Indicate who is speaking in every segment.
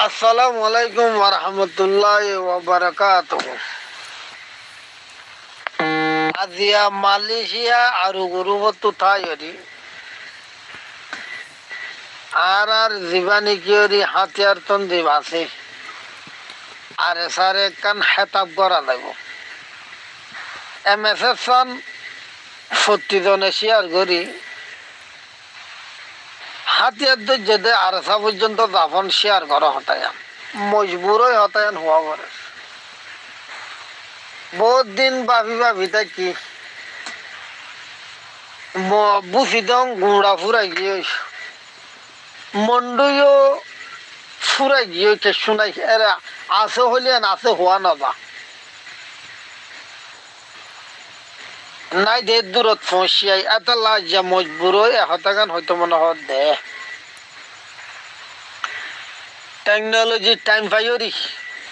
Speaker 1: আসসালামু আলাইকুম ওয়া রাহমাতুল্লাহি ওয়া বারাকাতুহু। আজিয়া মালয়েশিয়া আৰু গুৰুবতো ঠাইৰি আর জীবানী কিয়রি হাতিয়ার তন্দি আছে আর এসারে কান হেতাব করা লাগব এমএসএসন 40 জনে শেয়ার করি হাতিয়ার দে আর এসা পর্যন্ত দাফন শেয়ার করা হতায়ান মজবুরই হতায়ান হওয়া করে বহুত দিন ভাবি থাকি বুঝি দং গুঁড়া ফুরাই গিয়ে মন্ডুও ফুরাই গিয়ে শুনাই এরা আছে হইলেন আছে হওয়া নবা নাই দে দূরত পৌঁছিয়াই এত লাজা মজবুর হতাগান হয়তো মনে হয় দে টেকনোলজি টাইম পাইরি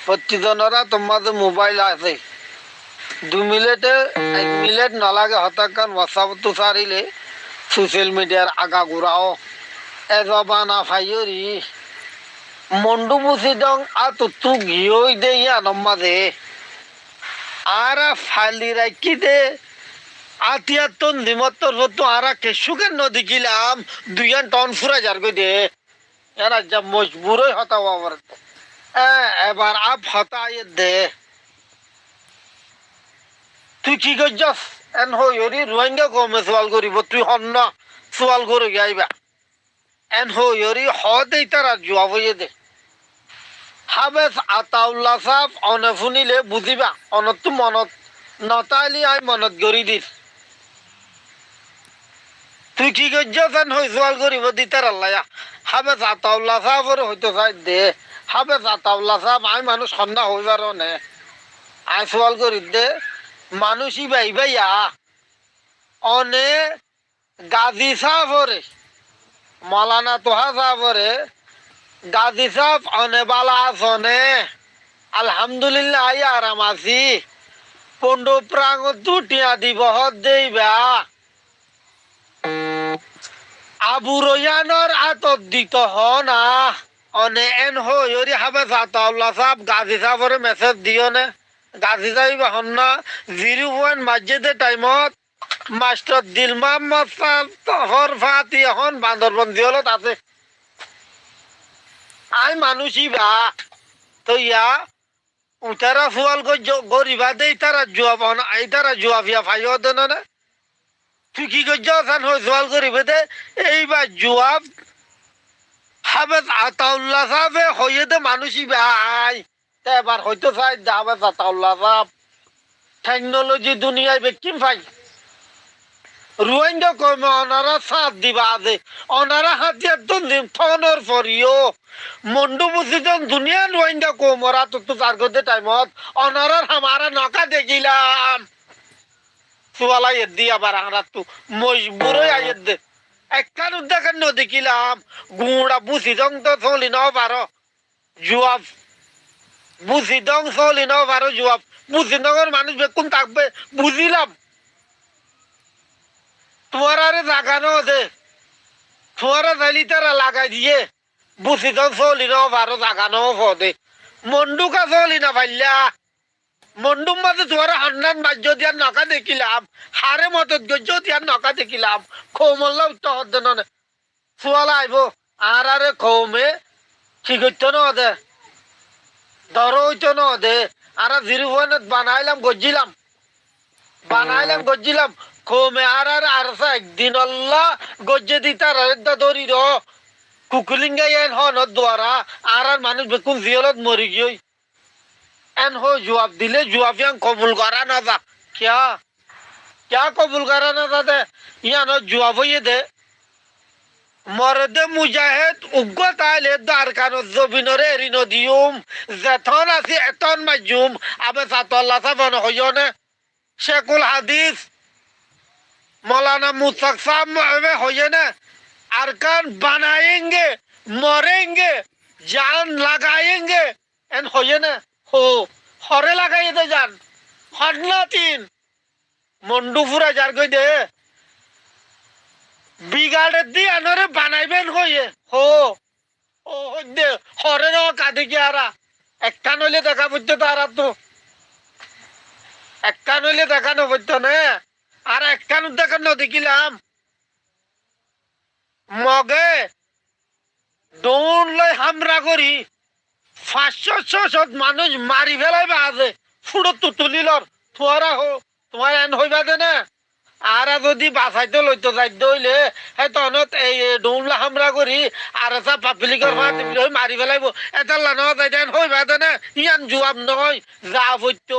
Speaker 1: প্রতিজনরা তোমার মোবাইল আছে 2 মিনিটে 1 মিনিট নালাগে হতাকান হোয়াটসঅ্যাপ তো সারিলে সোশ্যাল মিডিয়ার আগা ঘুরাও এ জবানা ফাইরি মন্ডু মুসি দং আতো তু গিয়েই দে ইয়া নম্মাদে আর ফালি রাখি দে আতিয়ার তন দিমত্তর হতো আরা কেশুকের নদী গিলাম 2 টন ফুরা যার গই দে এরা যা মজবুরই হতাও আমার এবার আপ হতায় দে তুই কি করছস এন হইরি রোহিঙ্গা কমে সওয়াল করিব তুই হন সওয়াল করে গাইবা এন হইরি হদেই তারা জবাব হইয়ে দে হাবেস আতাউল্লাহ সাহেব অনে শুনিলে বুঝিবা অনত মনত নতাইলি আই মনত গড়ি দিস তুই কি করছস এন হই সওয়াল করিব দিতার আল্লাহ হাবেস আতাউল্লাহ সাহেবের হইতো চাই দে হাবেস আতাউল্লাহ সাহেব আই মানুষ সন্না হইবার নে আই সওয়াল করি দে মানুষই ভাইয়া অনে গাজী সাহেবরে মৌলানা তোহা সাহেবরে গাজী সাহেব অনে বালা আসনে আলহামদুলিল্লাহ আই আরাম আছি পন্ড প্রাঙ্গ দুটিয়া দিবহত দেইবা আবু রয়ানর আতত দিত না অনে এন হইরি হাবে সাতাউল্লাহ সাহেব গাজী সাহেবরে মেসেজ দিও নে গাজী সাহেব হন না 0 মসজিদে টাইমত মাস্টার দিল মোহাম্মদ হর ফাতি এখন বান্দরবন দিলত আছে আই মানুষই বা তো ইয়া উতারা ফুয়াল গরিবা দে তারা জবাব এই তারা জবাবিয়া ফাইও দেন না তুই কি করছান হই সওয়াল করিবে দে এইবার জবাব হাবেস আতাউল্লাহ সাহেবে হইয়ে দে মানুষই বা আই এবার হয়তো চাই হাবেস আতাউল্লাহ সাহেব টেকনোলজি দুনিয়ায় বেকিম পাই রোহিঙ্গা কমে ওনারা সাথ দিবা আছে ওনারা হাতিয়ার তো ফোনের পরিও মন্ডু মুসিদন দুনিয়া রোহিঙ্গা কমরা তো তার গদে টাইমত ওনারা হামারা নকা দেখিলাম সুয়ালা এদি আবার আমরা তো মজবুরই আইয়ে দে একখান উদ্দেকের দেখিলাম গুঁড়া বুসিদং তো চলি নাও পারো জুয়াব বুসিদং চলি নাও পারো জুয়াব বুসিদংয়ের মানুষ বেকুন থাকবে বুঝিলাম তোমার আরে জাগানো দে তোমার জালি তারা লাগাই দিয়ে বুঝি তো চলি না বারো জাগানো দে মন্ডুকা চলি না পাইলা মন্ডুম মাঝে তোমার হান্নান বাজ্য দিয়ার নকা দেখিলাম হারে মতত গজ্য দিয়ার নকা দেখিলাম খৌমল্লা উত্তর হদ্দে নে চুয়ালা আইব আর আরে খৌমে কি করতো ন দে ধরো হইতো ন দে আর 0 বানাইলাম গজ্জিলাম কমে আর একদিন আল্লাহ গজ্জে দিতার দরি র কুকুলিঙ্গা এন হন দ্বারা আর মানুষ বেকুন জিয়লত মরি গিয়ে এন হো জবাব দিলে জবাব কবুল করা না যা क्या कबूल करा ना था दे यानो जवाब ये दे मर्द मुजाहिद उग्गत आले दार कानो जबिनरे रिनो दियुम जथन आसी एतन मजुम अबे सातल्लाह सा बन होयोने शेखुल हदीस मौलाना मुस्तक साहब में होये ना अरकान बनाएंगे मरेंगे जान लगाएंगे एन होये ना हो हरे लगाए दे जान हरना 3 মন্ডু ফুরা যার কই দে বিগাড়ে দি আনরে বানাইবেন কইয়ে হো ও দে হরে ন দেখি আরা একটা নইলে দেখা বুঝতে তো আর তো একটা নইলে দেখানো বুঝতো না আর একটা দেখানো দেখিলাম মগে দৌড় লই হামরা করি 500-600 মানুষ মারি ফেলাই বাজে ফুড়ো তুলিলর তোমারা হো তোমার এন হইবা দে না আর যদি বাসাইতে লইতে যাইতে হইলে সেই তহনত এই দৌড়লা হামরা করি আর এটা পাবলিকের মারি ফেলাইব এটা লানো যাইতে এন হইবা দে না ইয়ান জুয়াব নহয় যা বইত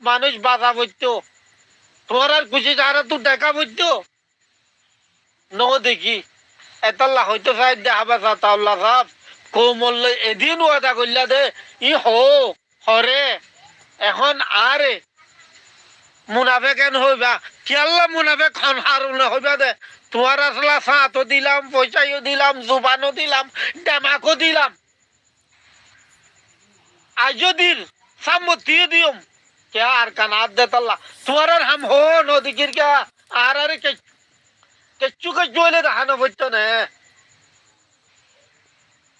Speaker 1: মানুষ বাজা বইত তোমার আর খুশি যারা তুই দেখা বইত ন দেখি এতাল্লা হয়তো চাই দেখাবা চা তাল্লা সাপ কোমল এদিন ওয়াদা করলা দে ই হরে এখন আরে মুনাফে কেন হইবা কেল্লা মুনাফে খন হারুনে হইবা দে তোমার আসলা সাঁতো দিলাম পয়সাও দিলাম জুবানও দিলাম ডেমাকও দিলাম আজও দিল সাম্মতিও দিম কে আর কানাত দে তাল্লা তোমার আর হাম হো নদীকির কে আর আরে কেচ্ছু কেচ্ছু হইলে দেখানো পড়তো না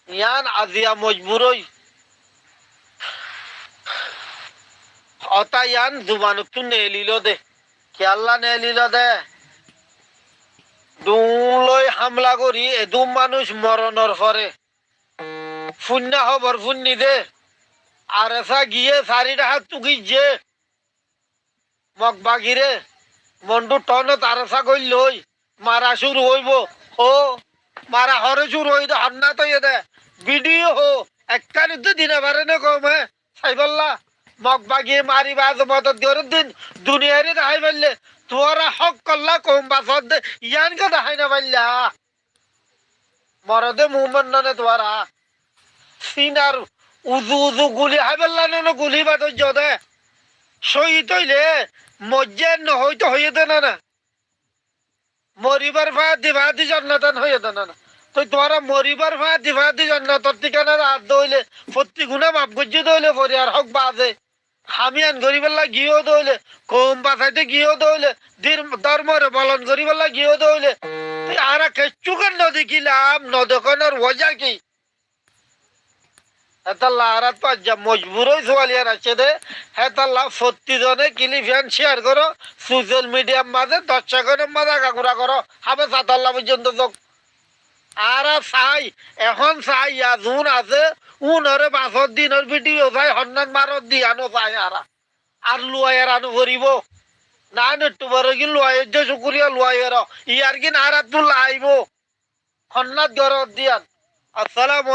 Speaker 1: ইয়ান আজিয়া মজবুরই অতা ইয়ান জুবানুক নেলিল দে খেয়াল্লা নেলিল দে দুলই হামলা করি এদুম মানুষ মরণর পরে শূন্য খবর শুনি দে আর এসা গিয়ে 4টা হাত টুকি যে মগ বাগিরে মন্ডু টন তারসা কইল লই মারা শুরু হইব ও মারা হরে শুরু হই দে হন্না তো দে ভিডিও হো একখানিতে দিনে পারে না কমে সাইবল্লা মগ বাগিয়ে মারি বাজ মত দিন দুনিয়ারে দেখাই পারলে তোরা হক করলা কম বাসর দে ইয়ানকে দেখাই না পারলা মরদে মুহম্মদ নানে তোরা সিনার উজু উজু গুলি হাই পারলা না গুলি বাদ দে শহীদ হইলে মজ্জের ন হইতো হইয়ে দে না মরিবার ভাতি জন্নতন হইয়ে দে না তুই তোরা মরিবার ভাতি জন্নতর ঠিকানা হাত দইলে প্রতি গুণা মাপ গুজি দইলে পরি আর হক বাজে হামিয়ান গরিবেলা গিয়েও দইলে কম বাসাইতে গিয়েও দইলে ধর্মরে বলন গরিবেলা গিয়েও দইলে তুই আর কেচুকের নদী কিলাম নদকনের ওজা কি হেতাল্লা আর পাঁচা মজবুরই সোয়ালিয়ার আছে দে হেতাল্লা 40 জনে ক্লিপিয়ান শেয়ার করো সোশ্যাল মিডিয়ার মাঝে দর্শকের মাঝে কাকুরা করো হাবে 7 পর্যন্ত যোগ আর চাই এখন চাই জুন আছে উনরে 5 দিনের ভিডিও চাই হন্নান মারত দি আনো চাই আর লুয়াইয়ের আনো করিব না নেট্টু বড় কি লুয়াইয়ের যে শুকুরিয়া লুয়াইয়ের ইয়ার কি আর তুল আইব হন্নাত গরত দিয়ান আসসালামু